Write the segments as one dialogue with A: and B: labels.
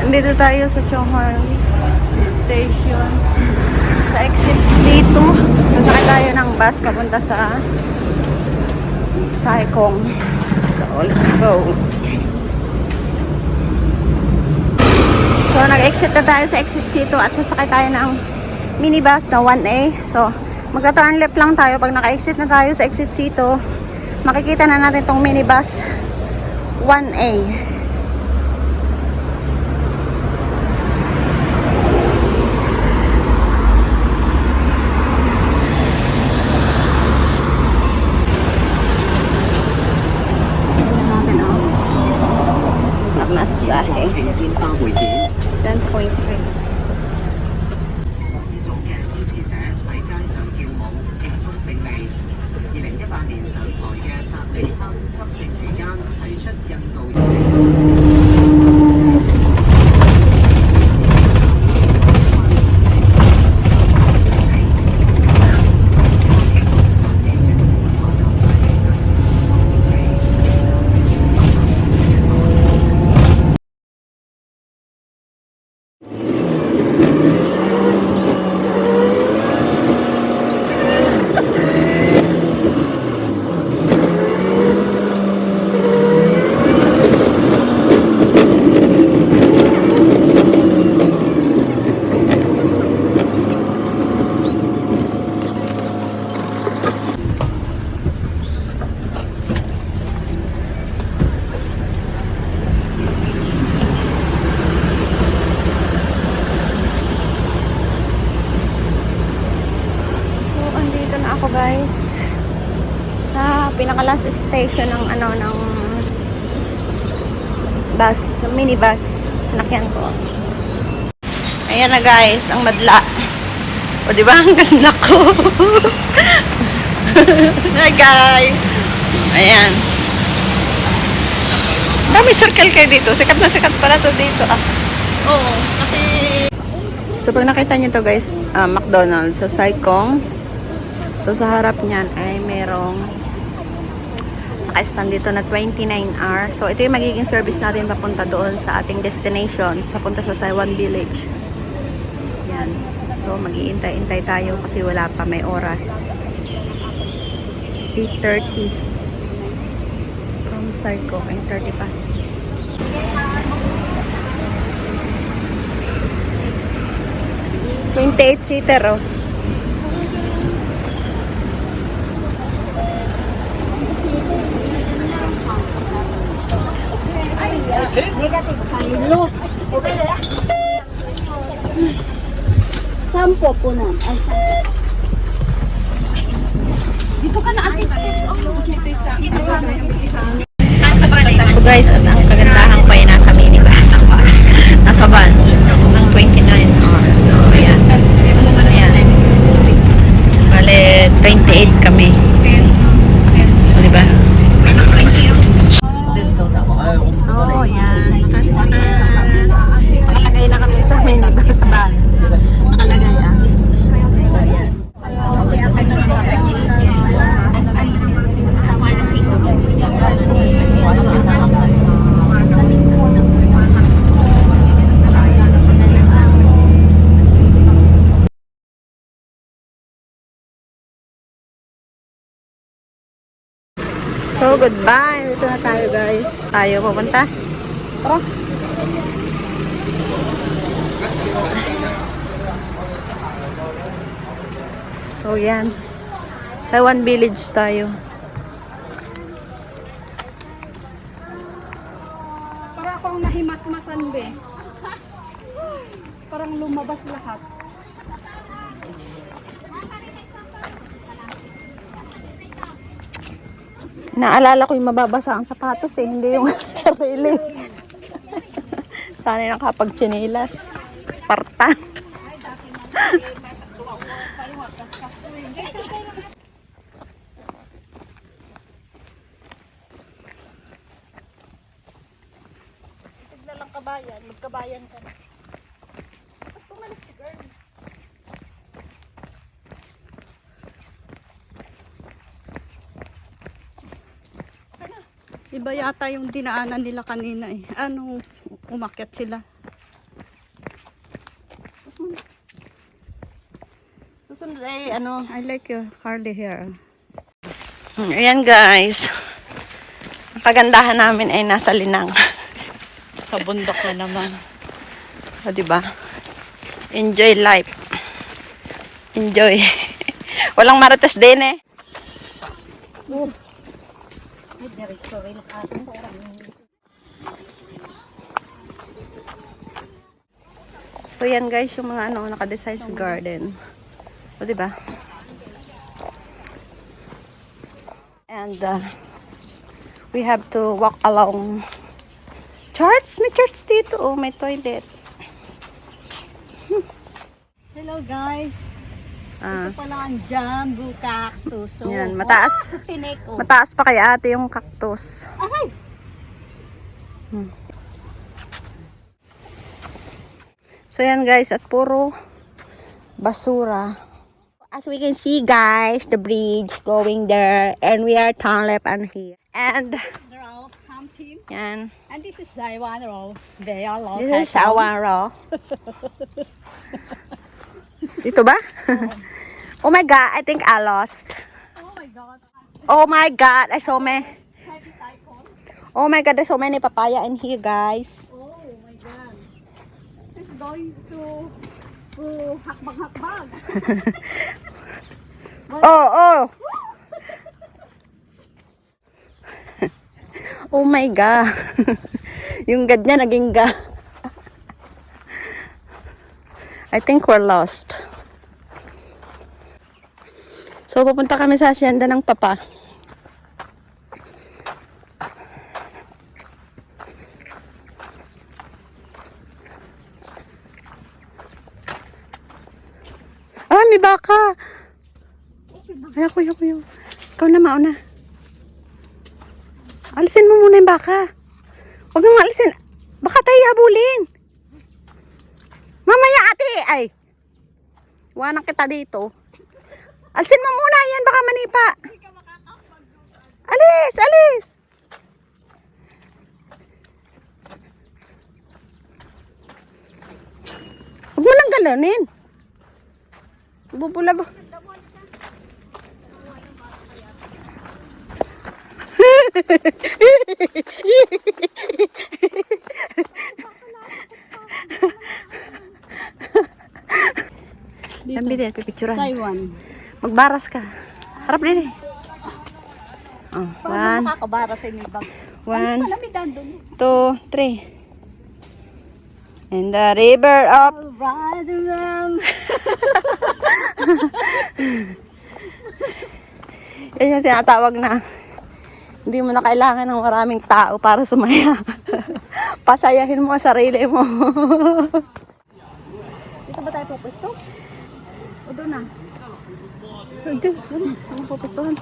A: Dito tayo sa Chonghoy Station. Sa exit C2. Sasakay tayo ng bus papunta sa Saikong. So, let's go. So, nag-exit na tayo sa exit C2 at sasakay tayo ng minibus na 1A. So, magta-turn left lang tayo. Pag naka-exit na tayo sa exit C2, makikita na natin tong minibus 1A. Namasahe. 10.3. Ako guys sa pinaka-last station ng ng bus, ng minibus sinakyan ko. Ayan na guys, ang madla. O di ba ang ganda ko? Hi guys. Ayan. Dami circle kayo dito. Sikat na sikat pala to dito Oo, kasi so pag nakita niyo to guys, McDonald's sa Saikong. So, sa harap niyan ay merong naka-stand dito na 29R. So, ito yung magiging service natin papunta doon sa ating destination. Papunta sa Saiwan Village. Yan. So, mag-iintay-intay tayo kasi wala pa, may oras. 8:30. From Saiko, 8:30 pa. "28-seater, oh."
B: Negative kayo. Sampo po na. Ay, sampo. Dito ka na ating
A: So guys, at ang kagandahan pa ay nasa minibus. Nasa van ng 29R. So, ayan. So, ayan. Bale, 28 kami. So, diba? So, yan. Nakalagay na kami sa minibus sa van. Nakalagay So, yan. So, goodbye. Dito na tayo, guys. Tayo pupunta. Tara. So, yan. Saiwan Village tayo.
B: Para akong nahimas-masan, be. Parang lumabas lahat.
A: Naalala ko yung mababasa ang sapatos hindi yung sarili. Sana nakapag-chinelas. Spartan. Tignan lang kabayan. Magkabayan ka na. Ba't bumalik si girl? Iba yata yung dinaanan nila kanina Anong umakyat sila? susunod ay ano.
B: I like your curly hair.
A: Ayan guys. Ang kagandahan namin ay nasa Linang.
B: Sa bundok na naman.
A: O, diba? Enjoy life. Enjoy. Walang marites din eh. So yan guys, yung mga ano naka-design sa garden. O diba? And we have to walk along church. May church dito. Oh, may toilet.
B: Hello guys.
A: Ah,
B: Ito pala ang jumbo cactus. So,
A: yan, mataas.
B: Tinik ko.
A: Mataas pa kay ate yung cactus.
B: Ay!
A: So yan guys, at puro basura. As we can see guys, the bridge going there. And we are turn left and here. And
B: They're all camping.
A: yan.
B: And this is Taiwan road. They are all
A: This is Shawaro. Dito ba? Oh my god, I think I lost.
B: Oh my God.
A: Oh my god, I saw me.
B: Heavy typhoon.
A: Oh my god, there's so many papaya in here guys.
B: Oh my God. It's going to hakbang-hakbang.
A: Oh, oh. Oh my god. Yung gad niya naging ga. I think we're lost. So, pupunta kami sa asyenda ng papa. Ah, may baka. Ay, ako. Ikaw na, mauna. Alisin mo muna yung baka. Huwag nang alisin. Baka tayo habulin. Mamaya, ate. Ay. Iwanan kita dito. Alisin mo muna yan. Baka manipa. Alis. Huwag mo nang galanin. Bubula ba? Lambi din, pipicturan.
B: Taiwan.
A: Magbaras ka. Harap din eh. Oh,
B: Paano
A: 1,
B: makakabara sa inibang?
A: 1,
B: Palamidan doon.
A: 2, 3. In the river of...
B: Ride around.
A: Yan yung sinatawag na hindi mo na kailangan ng maraming tao para sumaya. Pasayahin mo ang sarili mo.
B: Dito ba tayo pupusto? O doon na?
A: Hindi, ano pupustuhan?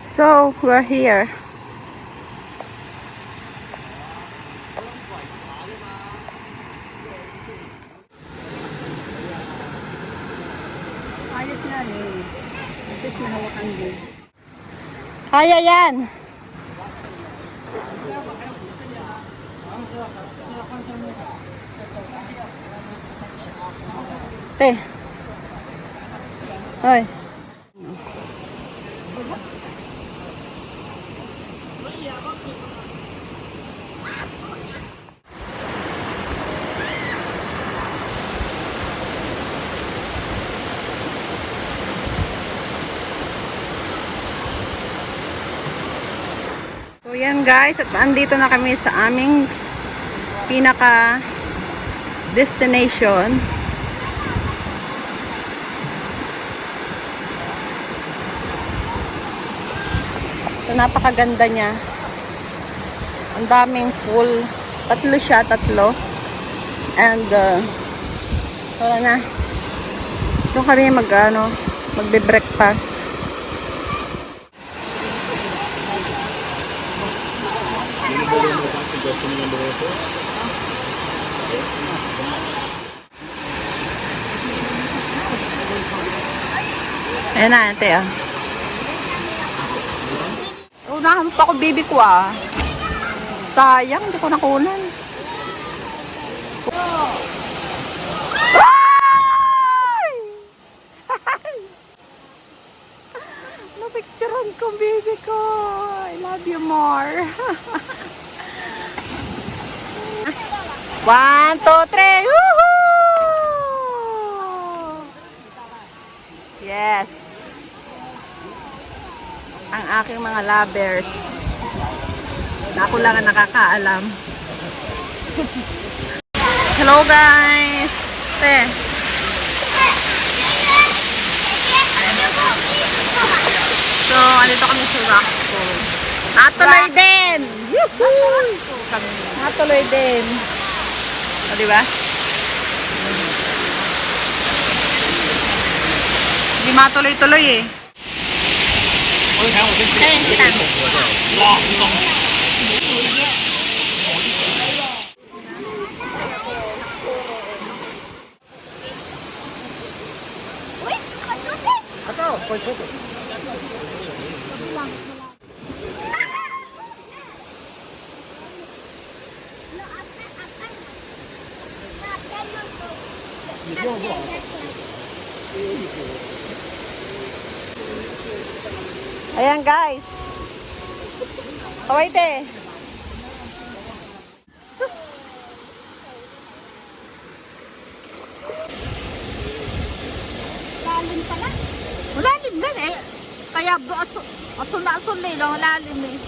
A: So, we're here.
B: Ayos na rin. At least nahawakan din.
A: Kaya yan. Te. Hoy. So yan guys, at andito na kami sa aming pinaka destination. So napakaganda niya. Ang daming pool. Tatlo siya, tatlo. And wala na. Doon kami magbe-breakfast. Ayan na, ate, ah. Unahan pa ako, baby ko, ah. Sayang, hindi ko nakunan. 1, 2, 3. Woohoo! Yes. Ang aking mga lovers. Ako lang ang nakakaalam. Hello guys. So, andito kami sa Rockpool. Natuloy din! Yuhuu! Natuloy din. O, diba? Hindi matuloy-tuloy eh. Ayun, kita. Ayan guys. Kawaite.
B: Lalim pala.
A: Malalim din eh. Kaya asul na asul eh. Malalim eh.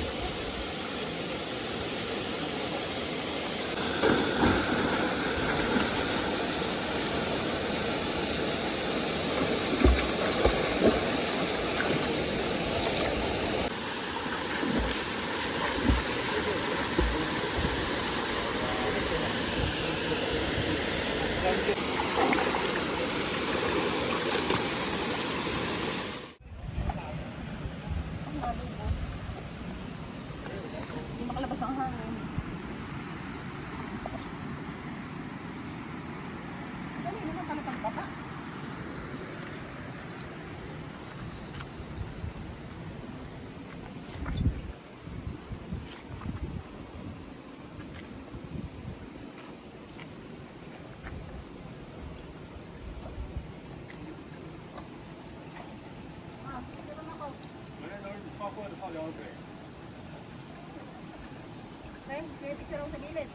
B: Hindi makalabas ang hangin. Dali naman pala pang baba. May picture ako sa gilid.